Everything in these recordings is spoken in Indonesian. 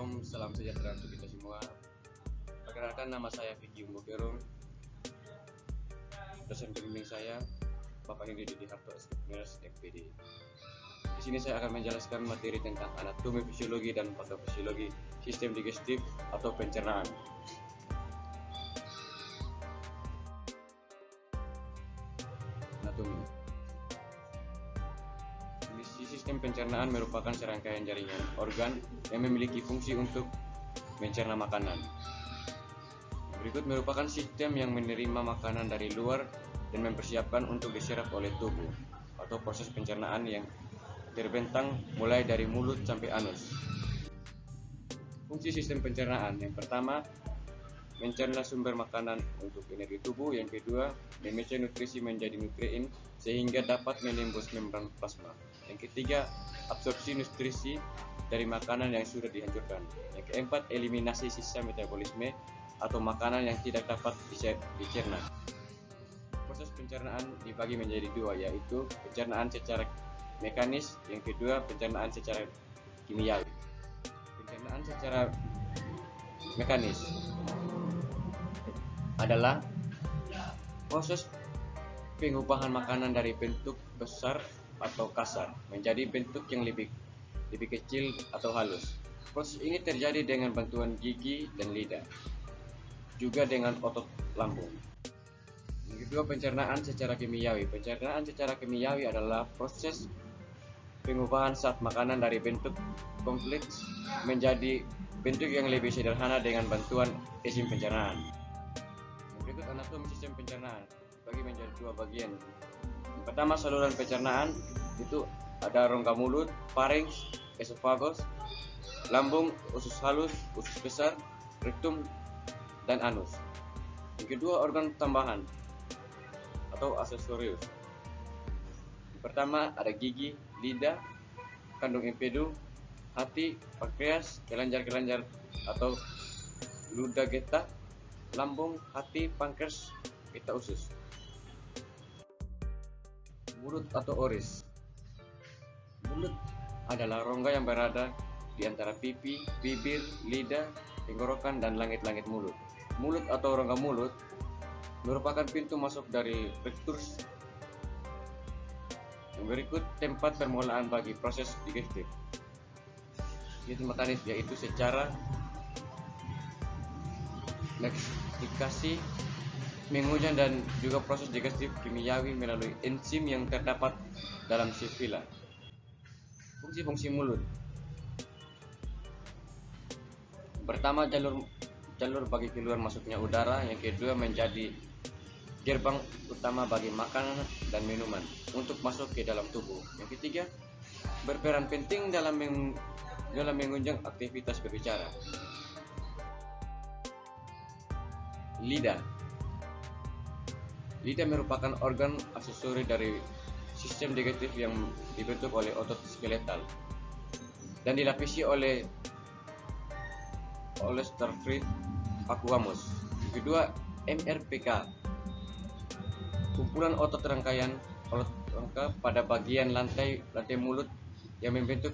Shalom, salam sejahtera untuk kita semua. Perkenalkan, nama saya Vicky Umbogerung. Dosen pembimbing saya Bapak Hendy Didi Harto, FPD. Di sini saya akan menjelaskan materi tentang anatomi, fisiologi, dan patofisiologi sistem digestif atau pencernaan. Anatomi. Sistem pencernaan merupakan serangkaian jaringan organ yang memiliki fungsi untuk mencerna makanan. Berikut merupakan sistem yang menerima makanan dari luar dan mempersiapkan untuk diserap oleh tubuh, atau proses pencernaan yang terbentang mulai dari mulut sampai anus. Fungsi sistem pencernaan: yang pertama, mencerna sumber makanan untuk energi tubuh. Yang kedua, memecah nutrisi menjadi nutrien sehingga dapat menembus membran plasma. Yang ketiga, absorpsi nutrisi dari makanan yang sudah dihancurkan. Yang keempat, eliminasi sisa metabolisme atau makanan yang tidak dapat dicerna. Proses pencernaan dibagi menjadi dua, yaitu pencernaan secara mekanis, yang kedua pencernaan secara kimiawi. Pencernaan secara mekanis adalah proses pengubahan makanan dari bentuk besar atau kasar menjadi bentuk yang lebih kecil atau halus. Proses ini terjadi dengan bantuan gigi dan lidah, juga dengan otot lambung. Yang kedua, pencernaan secara kimiawi. Pencernaan secara kimiawi adalah proses pengubahan saat makanan dari bentuk kompleks menjadi bentuk yang lebih sederhana dengan bantuan enzim pencernaan. Berikut anatomi sistem pencernaan dibagi menjadi dua bagian. Yang pertama, saluran pencernaan, itu ada rongga mulut, farinks, esophagus, lambung, usus halus, usus besar, rektum, dan anus. Yang kedua, organ tambahan atau aksesorius. Yang pertama ada gigi, lidah, kandung empedu, hati, pankreas, kelenjar-kelenjar atau luda getah, lambung, hati, pankreas, pita usus. Mulut atau oris. Mulut adalah rongga yang berada di antara pipi, bibir, lidah, tenggorokan, dan langit-langit mulut. Mulut atau rongga mulut merupakan pintu masuk dari rectus. Yang berikut tempat permulaan bagi proses digestif. Sistem mekanis, yaitu secara mastikasi, mengunyah, dan juga proses digestif kimiawi melalui enzim yang terdapat dalam sifila. Fungsi-fungsi mulut. Pertama, jalur bagi keluar masuknya udara. Yang kedua, menjadi gerbang utama bagi makanan dan minuman untuk masuk ke dalam tubuh. Yang ketiga, berperan penting dalam menunjang aktivitas berbicara. Lidah. Lidah merupakan organ aksesori dari sistem digestif yang dibentuk oleh otot skeletal dan dilapisi oleh Staphylococcus aqueous. Kedua, MRPK, kumpulan otot rangka pada bagian lantai mulut yang membentuk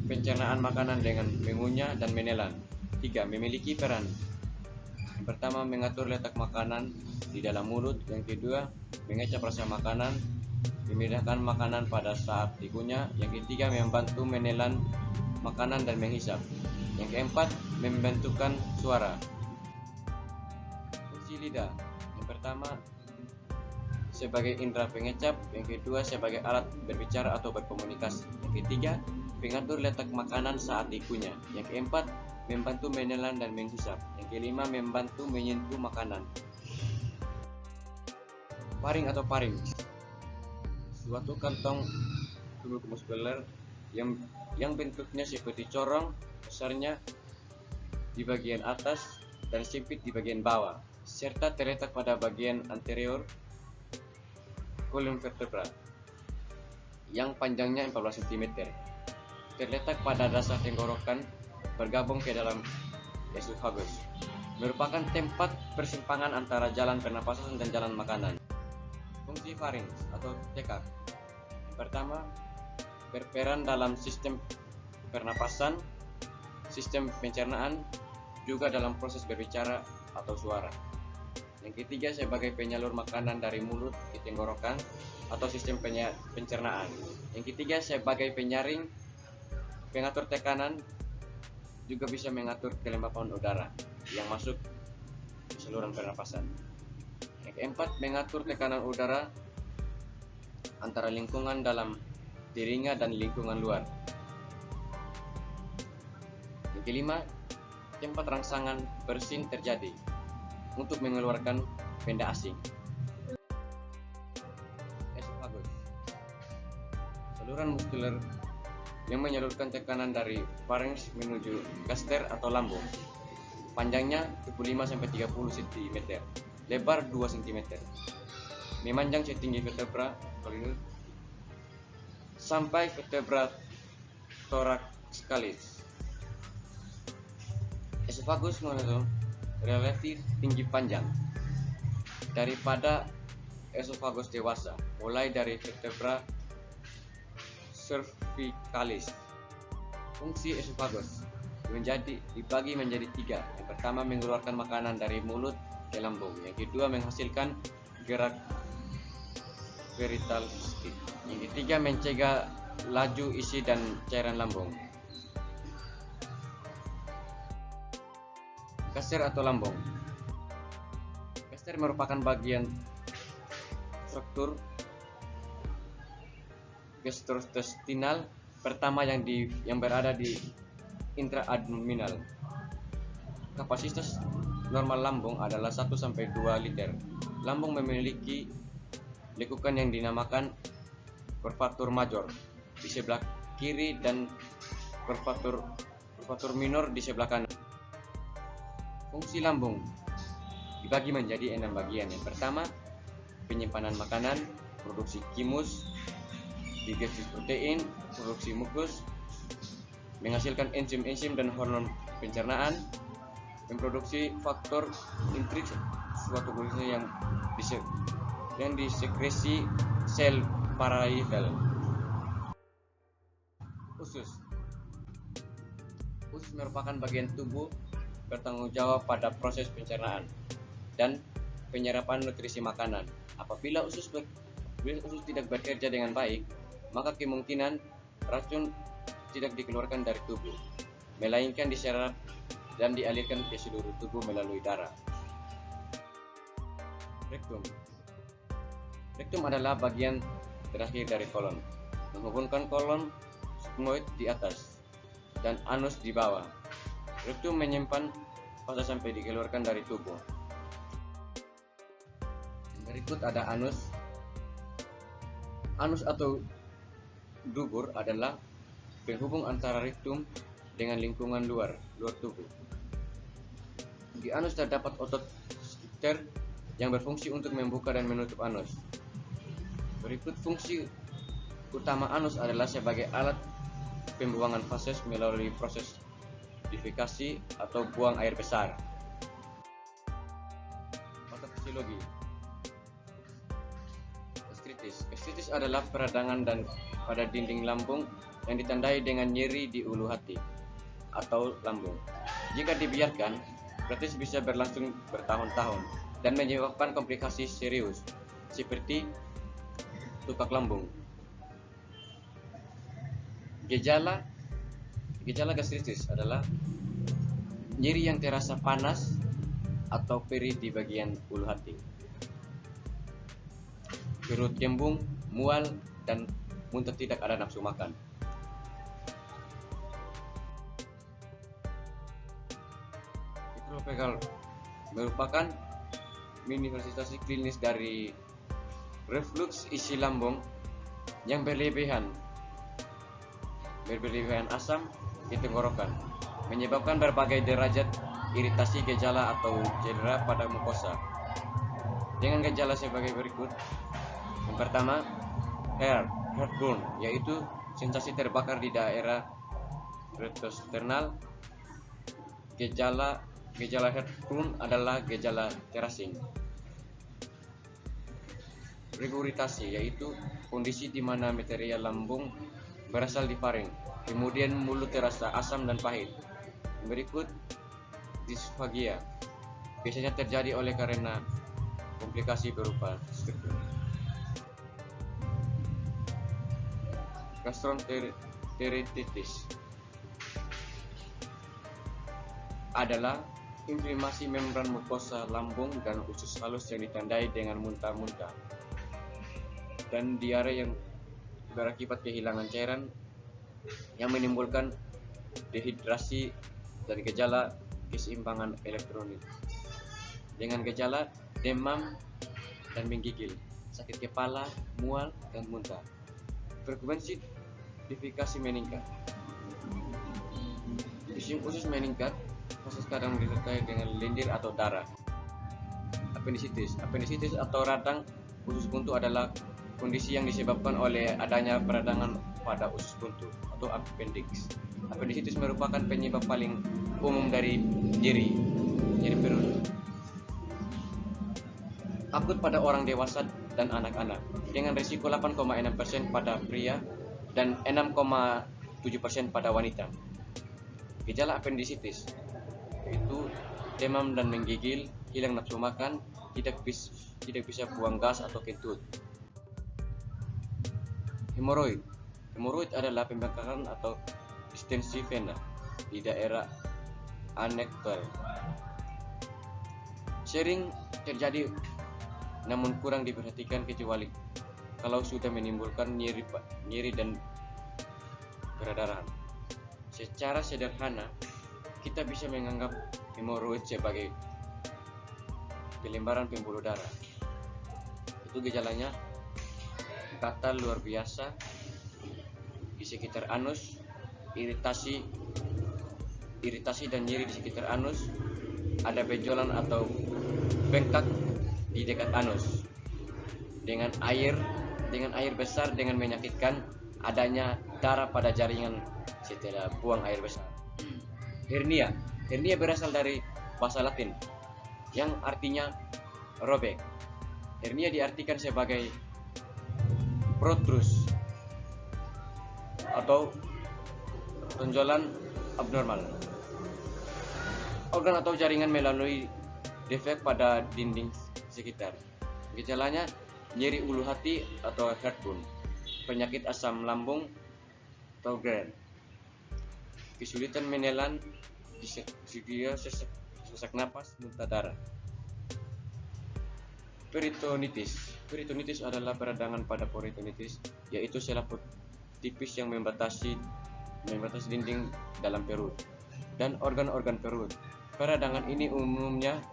pencernaan makanan dengan mengunyah dan menelan. Tiga, memiliki peran. Yang pertama, mengatur letak makanan di dalam mulut. Yang kedua, mengecap rasa makanan, memindahkan makanan pada saat dikunyah. Yang ketiga, membantu menelan makanan dan menghisap. Yang keempat, membentukkan suara. Fungsi lidah. Yang pertama, sebagai indera pengecap. Yang kedua, sebagai alat berbicara atau berkomunikasi. Yang ketiga, pengatur letak makanan saat dikunyah. Yang keempat, membantu menelan dan menghisap. Yang kelima, membantu menyentuh makanan. Faring atau pharynx, suatu kantong tubuh muskuler yang bentuknya seperti corong, besarnya di bagian atas dan sempit di bagian bawah, serta terletak pada bagian anterior kolom vertebra yang panjangnya 14 cm. Terletak pada dasar tenggorokan bergabung ke dalam esophagus. Merupakan tempat persimpangan antara jalan pernapasan dan jalan makanan. Fungsi farinx atau tekak. Yang pertama, berperan dalam sistem pernapasan sistem pencernaan juga dalam proses berbicara atau suara. Yang ketiga sebagai penyalur makanan dari mulut ke tenggorokan atau sistem pencernaan. Yang ketiga sebagai penyaring, pengatur tekanan, juga bisa mengatur kelembapan udara yang masuk ke saluran pernapasan. Yang keempat, mengatur tekanan udara antara lingkungan dalam telinga dan lingkungan luar. Yang kelima, tempat rangsangan bersin terjadi untuk mengeluarkan benda asing. Esofagus, saluran muskuler yang menyalurkan tekanan dari pharynx menuju gaster atau lambung. Panjangnya 25-30 cm, lebar 2 cm, memanjang setinggi vertebra sampai vertebra thoracalis. Esofagus mengandung relatif tinggi panjang daripada esofagus dewasa, mulai dari vertebra cervicalis. Fungsi esofagus dibagi menjadi tiga. Yang pertama, mengeluarkan makanan dari mulut ke lambung. Yang kedua, menghasilkan gerak peristaltik. Yang ketiga, mencegah laju isi dan cairan lambung. Gaster atau lambung. Gaster merupakan bagian struktur gastrointestinal pertama yang berada di intraabdominal. Kapasitas normal lambung adalah 1-2 liter. Lambung memiliki lekukan yang dinamakan curvatur major di sebelah kiri dan curvatur minor di sebelah kanan. Fungsi lambung dibagi menjadi 6 bagian. Yang pertama, penyimpanan makanan, produksi kimus, digestif protein, produksi mukus, menghasilkan enzim-enzim dan hormon pencernaan, memproduksi faktor intrinsik suatu glukosa yang disekresi sel parietal. Usus merupakan bagian tubuh bertanggung jawab pada proses pencernaan dan penyerapan nutrisi makanan. Apabila usus tidak bekerja dengan baik, maka kemungkinan racun tidak dikeluarkan dari tubuh, melainkan diserap dan dialirkan ke seluruh tubuh melalui darah. Rektum adalah bagian terakhir dari kolon, menghubungkan kolon sigmoid di atas dan anus di bawah. Rektum menyimpan fase sampai dikeluarkan dari tubuh. Berikut ada anus. Anus atau dubur adalah penghubung antara rektum dengan lingkungan luar tubuh. Di anus terdapat otot sphincter yang berfungsi untuk membuka dan menutup anus. Berikut fungsi utama anus adalah sebagai alat pembuangan fases melalui proses defekasi atau buang air besar. Patofisiologi. Gastritis adalah peradangan pada dinding lambung yang ditandai dengan nyeri di ulu hati atau lambung. Jika dibiarkan, gastritis bisa berlangsung bertahun-tahun dan menyebabkan komplikasi serius seperti tukak lambung. Gejala gastritis adalah nyeri yang terasa panas atau perih di bagian ulu hati, perut kembung, mual, dan muntah tidak ada nafsu makan. Mikropegal merupakan manifestasi klinis dari reflux isi lambung yang berlebihan asam di tenggorokan, menyebabkan berbagai derajat iritasi, gejala atau cedera pada mukosa. Dengan gejala sebagai berikut. Yang pertama, heartburn, yaitu sensasi terbakar di daerah retrosternal. Gejala heartburn adalah gejala terasing. Regurgitasi, yaitu kondisi di mana material lambung berasal di faring, kemudian mulut terasa asam dan pahit. Berikut disfagia. Biasanya terjadi oleh karena komplikasi berupa struktur. Gastroenteritis adalah inflamasi membran mukosa lambung dan usus halus yang ditandai dengan muntah-muntah dan diare yang berakibat kehilangan cairan yang menimbulkan dehidrasi dan gejala keseimbangan elektrolit. Dengan gejala demam dan menggigil, sakit kepala, mual, dan muntah. Frekuensi defekasi meningkat. Isium usus meningkat, kasus kadang disertai dengan lendir atau darah. Appendicitis. Appendicitis atau radang usus buntu adalah kondisi yang disebabkan oleh adanya peradangan pada usus buntu atau appendix. Appendicitis merupakan penyebab paling umum dari nyeri perut akut pada orang dewasa dan anak-anak, dengan risiko 8,6% pada pria dan 6,7% pada wanita. Gejala appendicitis yaitu demam dan menggigil, hilang nafsu makan, tidak bisa buang gas atau kentut. Hemoroid. Hemoroid adalah pembengkakan atau distensi vena di daerah anektal. Sering terjadi namun kurang diperhatikan kecuali kalau sudah menimbulkan nyeri dan perdarahan. Secara sederhana, kita bisa menganggap hemoroid sebagai pelembaran pembuluh darah. Itu gejalanya: gatal luar biasa di sekitar anus, iritasi dan nyeri di sekitar anus, ada benjolan atau bengkak di dekat anus, dengan air besar dengan menyakitkan, adanya darah pada jaringan setelah buang air besar. Hernia berasal dari bahasa Latin yang artinya robek. Hernia diartikan sebagai protrus atau tonjolan abnormal organ atau jaringan melalui defek pada dinding sekitar. Gejalanya nyeri ulu hati atau heartburn, penyakit asam lambung atau GERD, kesulitan menelan, diseksia, sesak napas, muntah darah. Peritonitis adalah peradangan pada peritonitis, yaitu selaput tipis yang membatasi dinding dalam perut dan organ-organ perut. Peradangan ini umumnya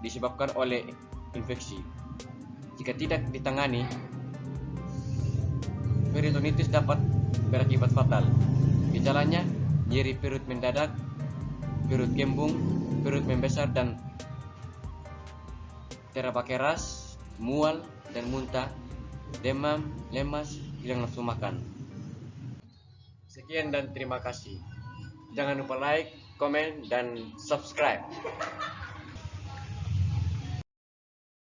disebabkan oleh infeksi. Jika tidak ditangani, peritonitis dapat berakibat fatal. Gejalanya nyeri perut mendadak, perut gembung, perut membesar dan teraba keras, mual dan muntah, demam, lemas, hilang nafsu makan. Sekian dan terima kasih. Jangan lupa like, komen, dan subscribe.